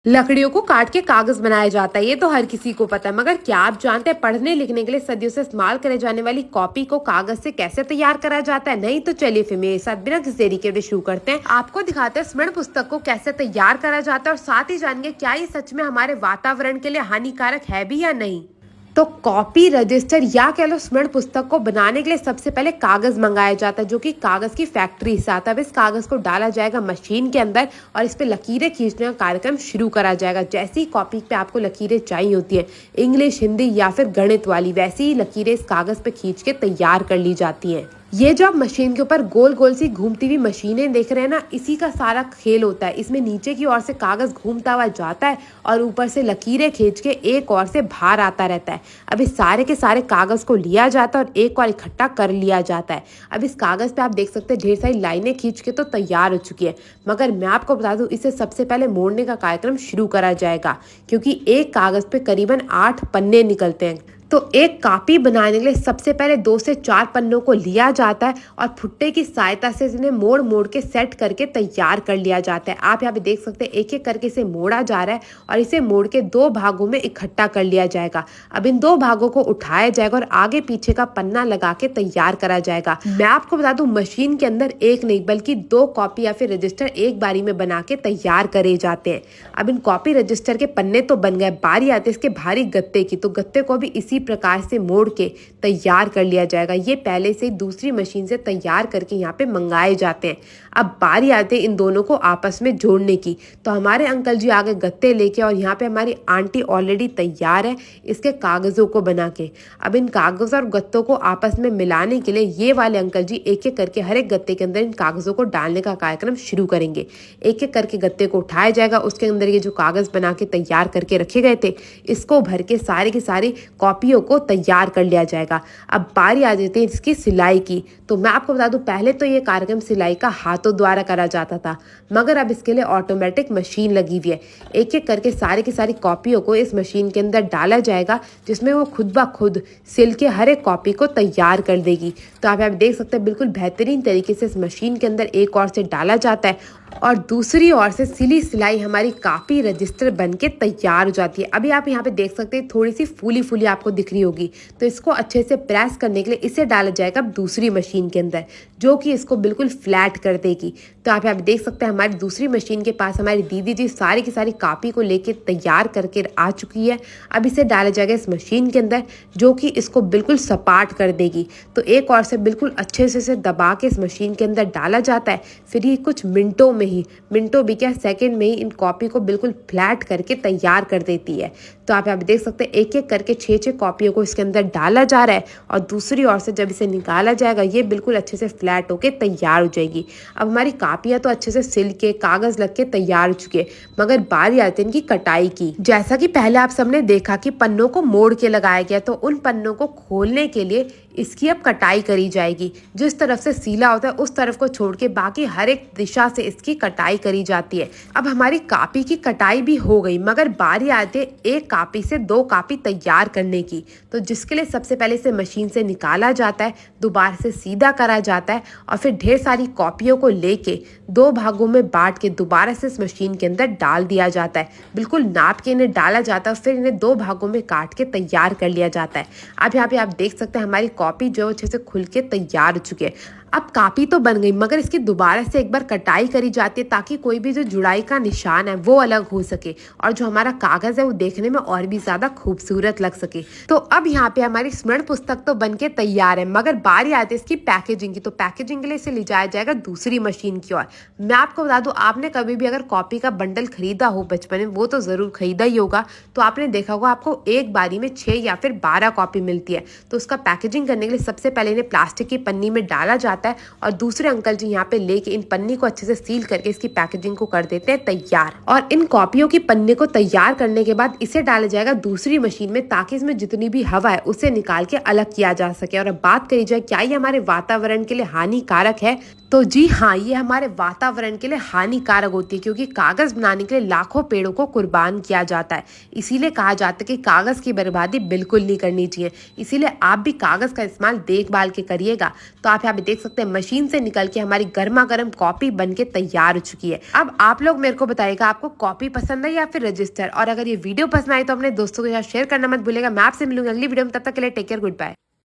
लकड़ियों को काट के कागज बनाया जाता है, ये तो हर किसी को पता है। मगर क्या आप जानते हैं पढ़ने लिखने के लिए सदियों से इस्तेमाल करे जाने वाली कॉपी को कागज से कैसे तैयार करा जाता है? नहीं तो चलिए फिर मेरे साथ बिना किसी देरी के शुरू करते हैं। आपको दिखाते हैं स्मरण पुस्तक को कैसे तैयार करा जाता है और साथ ही जानेंगे क्या ये सच में हमारे वातावरण के लिए हानिकारक है भी या नहीं। तो कॉपी रजिस्टर या कह लो स्मरण पुस्तक को बनाने के लिए सबसे पहले कागज मंगाया जाता है, जो कि कागज की फैक्ट्री से आता है। अब इस कागज को डाला जाएगा मशीन के अंदर और इस पे लकीरें खींचने का कार्यक्रम शुरू करा जाएगा। जैसी ही कॉपी पे आपको लकीरें चाहिए होती है, इंग्लिश, हिंदी या फिर गणित वाली, वैसी ही लकीरें इस कागज पे खींच के तैयार कर ली जाती हैं। ये जो आप मशीन के ऊपर गोल गोल सी घूमती हुई मशीनें देख रहे हैं ना, इसी का सारा खेल होता है। इसमें नीचे की ओर से कागज घूमता हुआ जाता है और ऊपर से लकीरें खींच के एक ओर से बाहर आता रहता है। अब इस सारे के सारे कागज को लिया जाता है और एक और इकट्ठा कर लिया जाता है। अब इस कागज पे आप देख सकते हैं ढेर सारी लाइनें खींच के तो तैयार हो चुकी है, मगर मैं आपको बता दूं इसे सबसे पहले मोड़ने का कार्यक्रम शुरू करा जाएगा, क्योंकि एक कागज पे करीबन 8 पन्ने निकलते हैं। तो एक कॉपी बनाने के लिए सबसे पहले 2 से 4 पन्नों को लिया जाता है और फुट्टे की सहायता से इन्हें मोड़ मोड़ के सेट करके तैयार कर लिया जाता है। आप यहाँ पे देख सकते हैं एक एक करके इसे मोड़ा जा रहा है और इसे मोड़ के 2 भागों में इकट्ठा कर लिया जाएगा। अब इन 2 भागों को उठाया जाएगा और आगे पीछे का पन्ना लगा के तैयार करा जाएगा। मैं आपको बता दूं मशीन के अंदर एक नहीं बल्कि 2 कॉपी या फिर रजिस्टर एक बारी में बना के तैयार करे जाते हैं। अब इन कॉपी रजिस्टर के पन्ने तो बन गए, बारी आती है इसके भारी गत्ते की। तो गत्ते को भी इसी प्रकार से मोड़ के तैयार कर लिया जाएगा। ये पहले से दूसरी मशीन से तैयार करके यहाँ पे मंगाए जाते हैं। अब बारी आती है इन दोनों को आपस में जोड़ने की। तो हमारे अंकल जी आगे गत्ते लेके और यहाँ पे हमारी आंटी ऑलरेडी तैयार है इसके कागजों को बना के। अब इन कागजों और गत्तों को आपस में मिलाने के लिए ये वाले अंकल जी एक एक करके हर एक गत्ते के अंदर इन कागजों को डालने का कार्यक्रम शुरू करेंगे। एक एक करके गत्ते को उठाया जाएगा, उसके अंदर ये जो कागज बना के तैयार करके रखे गए थे इसको भर के सारी की सारी कॉपियों को तैयार कर लिया जाएगा। अब बारी आ जाती है इसकी सिलाई की। तो मैं आपको बता दूं पहले तो ये कार्यक्रम सिलाई का हाथों द्वारा करा जाता था, मगर अब इसके लिए ऑटोमेटिक मशीन लगी हुई है। एक एक करके सारी की सारी कॉपियों को इस मशीन के अंदर डाला जाएगा, जिसमें वो खुद ब खुद सिल के हर एक कॉपी को तैयार कर देगी। तो आप यहाँ देख सकते हैं बिल्कुल बेहतरीन तरीके से इस मशीन के अंदर एक ओर से डाला जाता है और दूसरी ओर से सिली सिलाई हमारी कॉपी रजिस्टर बनके तैयार हो जाती है। अभी आप यहाँ पे देख सकते हैं थोड़ी सी फूली फूली आपको दिख रही होगी। तो इसको अच्छे से प्रेस करने के लिए इसे डाला जाएगा दूसरी मशीन के अंदर, जो कि इसको बिल्कुल फ्लैट कर देगी। तो आप यहाँ पे देख सकते हैं हमारी दूसरी मशीन के पास हमारी दीदी जी सारी की सारी कॉपी को लेके तैयार करके आ चुकी है। अब इसे डाला जाएगा इस मशीन के अंदर, जो कि इसको बिल्कुल सपाट कर देगी। तो एक और से बिल्कुल अच्छे से इसे दबा के इस मशीन के अंदर डाला जाता है। फिर ये कुछ मिनटों भी क्या सेकंड में ही इन कॉपी को बिल्कुल फ्लैट करके तैयार कर देती है। तो आप यहाँ पे देख सकते हैं एक एक करके 6 कॉपियों को इसके अंदर डाला जा रहा है और दूसरी ओर से जब इसे निकाला जाएगा ये बिल्कुल अच्छे से फ्लैट होके तैयार हो जाएगी। अब हमारी कॉपियां तो अच्छे से सिल के कागज लग के तैयार हो चुके हैं, मगर बारी आती है इनकी कटाई की। जैसा कि पहले आप सबने देखा कि पन्नों को मोड़ के लगाया गया, तो उन पन्नों को खोलने के लिए इसकी अब कटाई करी जाएगी। जिस तरफ से सीला होता है उस तरफ को छोड़ के बाकी हर एक दिशा से इसकी कटाई करी जाती है। अब हमारी कॉपी की कटाई भी हो गई, मगर बारी आती है एक कॉपी से 2 कॉपी तैयार करने की। तो जिसके लिए सबसे पहले इसे मशीन से निकाला जाता है, दोबारा से सीधा करा जाता है और फिर ढेर सारी कॉपियों को लेके 2 भागों में बांट के दोबारा से इस मशीन के अंदर डाल दिया जाता है। बिल्कुल नाप के इन्हें डाला जाता है, फिर इन्हें 2 भागों में काट के तैयार कर लिया जाता है। अब यहाँ पे आप देख सकते हैं हमारी कॉपी जो अच्छे से खुल के तैयार हो चुकी है। अब कॉपी तो बन गई, मगर इसकी दोबारा से एक बार कटाई करी जाती है ताकि कोई भी जो जुड़ाई का निशान है वो अलग हो सके और जो हमारा कागज है वो देखने में और भी ज्यादा खूबसूरत लग सके। तो अब यहाँ पे हमारी स्मरण पुस्तक तो बनके तैयार है, मगर बारी आती है इसकी पैकेजिंग की। तो पैकेजिंग के लिए इसे ले जाया जाएगा दूसरी मशीन की ओर। मैं आपको बता दूं आपने कभी भी अगर कॉपी का बंडल खरीदा हो बचपन में, वो तो जरूर खरीदा ही होगा, तो आपने देखा होगा आपको एक बारी में 6 या फिर 12 कॉपी मिलती है। तो उसका पैकेजिंग करने के लिए सबसे पहले इन्हें प्लास्टिक की पन्नी में डाला जाता है और दूसरे अंकल जी यहाँ पे लेके इन पन्नी को अच्छे से सील करके इसकी पैकेजिंग को कर देते हैं तैयार। और इन कॉपियों की पन्ने को तैयार करने के बाद इसे डाला जाएगा दूसरी मशीन में, ताकि इसमें जितनी भी हवा है उसे निकाल के अलग किया जा सके। और अब बात करी जाए क्या ये हमारे वातावरण के लिए हानिकारक है, तो जी हाँ, ये हमारे वातावरण के लिए हानिकारक होती है, क्योंकि कागज बनाने के लिए लाखों पेड़ों को कुर्बान किया जाता है। इसीलिए कहा जाता है कि कागज की बर्बादी बिल्कुल नहीं करनी चाहिए। इसीलिए आप भी कागज का इस्तेमाल देखभाल के करिएगा। तो आप यहाँ पे देख सकते सकते हैं मशीन से निकल के हमारी गर्मा गर्म कॉपी बन के तैयार हो चुकी है। अब आप लोग मेरे को बताइएगा आपको कॉपी पसंद है या फिर रजिस्टर, और अगर ये वीडियो पसंद आई तो अपने दोस्तों के साथ शेयर करना मत भूलिएगा। मैं आपसे मिलूंगी अगली वीडियो में, तब तक के लिए टेक केयर, गुड बाय।